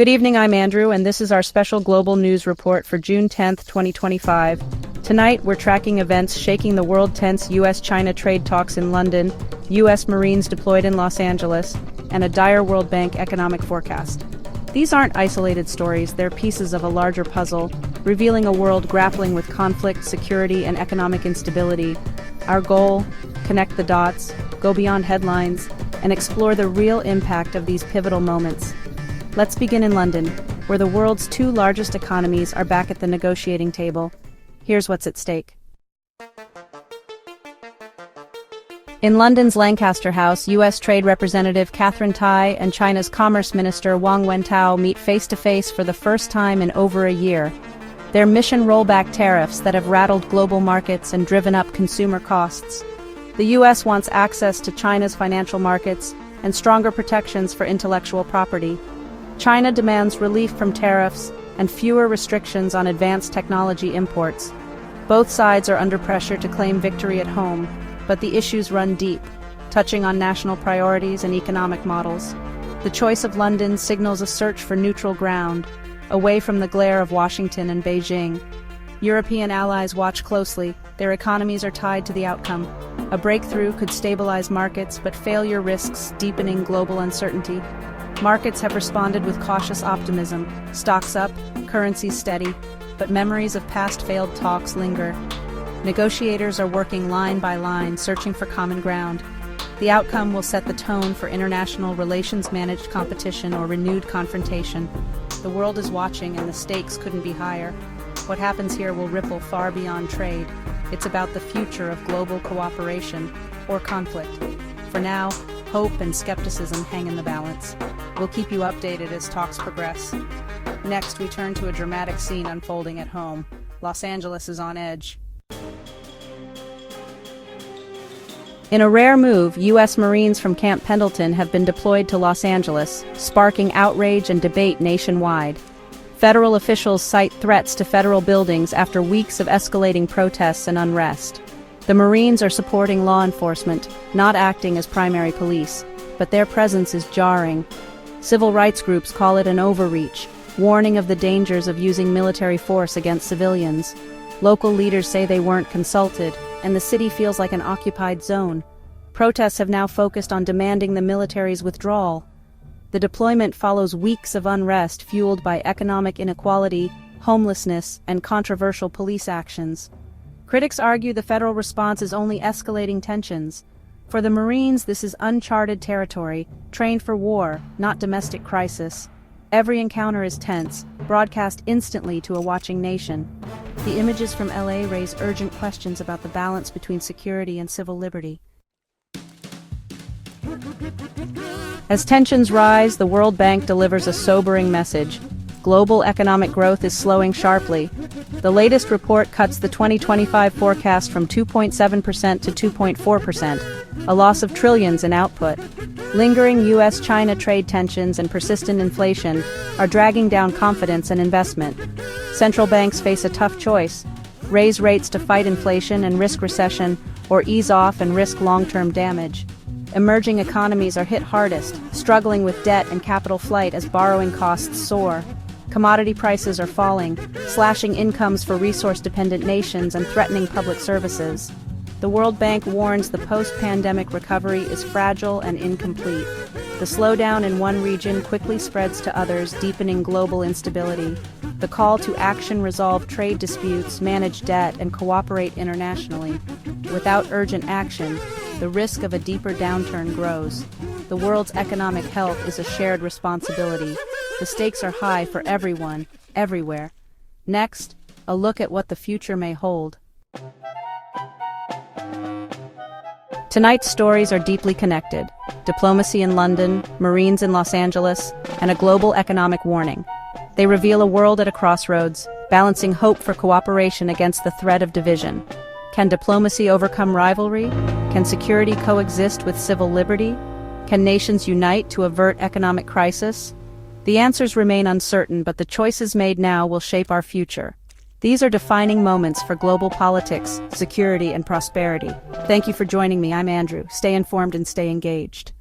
Good evening, I'm Andrew, and this is our special global news report for June 10th, 2025. Tonight, we're tracking events shaking the world: tense U.S.-China trade talks in London, U.S. Marines deployed in Los Angeles, and a dire World Bank economic forecast. These aren't isolated stories, they're pieces of a larger puzzle, revealing a world grappling with conflict, security, and economic instability. Our goal: connect the dots, go beyond headlines, and explore the real impact of these pivotal moments. Let's begin in London, where the world's two largest economies are back at the negotiating table. Here's what's at stake. In London's Lancaster House, U.S. Trade Representative Catherine Tai and China's Commerce Minister Wang Wentao meet face-to-face for the first time in over a year. Their mission: roll back tariffs that have rattled global markets and driven up consumer costs. The U.S. wants access to China's financial markets and stronger protections for intellectual property. China demands relief from tariffs and fewer restrictions on advanced technology imports. Both sides are under pressure to claim victory at home, but the issues run deep, touching on national priorities and economic models. The choice of London signals a search for neutral ground, away from the glare of Washington and Beijing. European allies watch closely. Their economies are tied to the outcome. A breakthrough could stabilize markets, but failure risks deepening global uncertainty. Markets have responded with cautious optimism. Stocks up, currencies steady, but memories of past failed talks linger. Negotiators are working line by line, searching for common ground. The outcome will set the tone for international relations: managed competition or renewed confrontation. The world is watching, and the stakes couldn't be higher. What happens here will ripple far beyond trade. It's about the future of global cooperation or conflict. For now, hope and skepticism hang in the balance. We'll keep you updated as talks progress. Next, we turn to a dramatic scene unfolding at home. Los Angeles is on edge. In a rare move, U.S. Marines from Camp Pendleton have been deployed to Los Angeles, sparking outrage and debate nationwide. Federal officials cite threats to federal buildings after weeks of escalating protests and unrest. The Marines are supporting law enforcement, not acting as primary police, but their presence is jarring. Civil rights groups call it an overreach, warning of the dangers of using military force against civilians. Local leaders say they weren't consulted, and the city feels like an occupied zone. Protests have now focused on demanding the military's withdrawal. The deployment follows weeks of unrest fueled by economic inequality, homelessness, and controversial police actions. Critics argue the federal response is only escalating tensions. For the Marines, this is uncharted territory, trained for war, not domestic crisis. Every encounter is tense, broadcast instantly to a watching nation. The images from LA raise urgent questions about the balance between security and civil liberty. As tensions rise, the World Bank delivers a sobering message. Global economic growth is slowing sharply. The latest report cuts the 2025 forecast from 2.7% to 2.4%, a loss of trillions in output. Lingering U.S.-China trade tensions and persistent inflation are dragging down confidence and investment. Central banks face a tough choice: raise rates to fight inflation and risk recession, or ease off and risk long-term damage. Emerging economies are hit hardest, struggling with debt and capital flight as borrowing costs soar. Commodity prices are falling, slashing incomes for resource-dependent nations and threatening public services. The World Bank warns the post-pandemic recovery is fragile and incomplete. The slowdown in one region quickly spreads to others, deepening global instability. The call to action: resolve trade disputes, manage debt, and cooperate internationally. Without urgent action, the risk of a deeper downturn grows. The world's economic health is a shared responsibility. The stakes are high for everyone, everywhere. Next, a look at what the future may hold. Tonight's stories are deeply connected: diplomacy in London, Marines in Los Angeles, and a global economic warning. They reveal a world at a crossroads, balancing hope for cooperation against the threat of division. Can diplomacy overcome rivalry? Can security coexist with civil liberty? Can nations unite to avert economic crisis? The answers remain uncertain, but the choices made now will shape our future. These are defining moments for global politics, security, and prosperity. Thank you for joining me. I'm Andrew. Stay informed and stay engaged.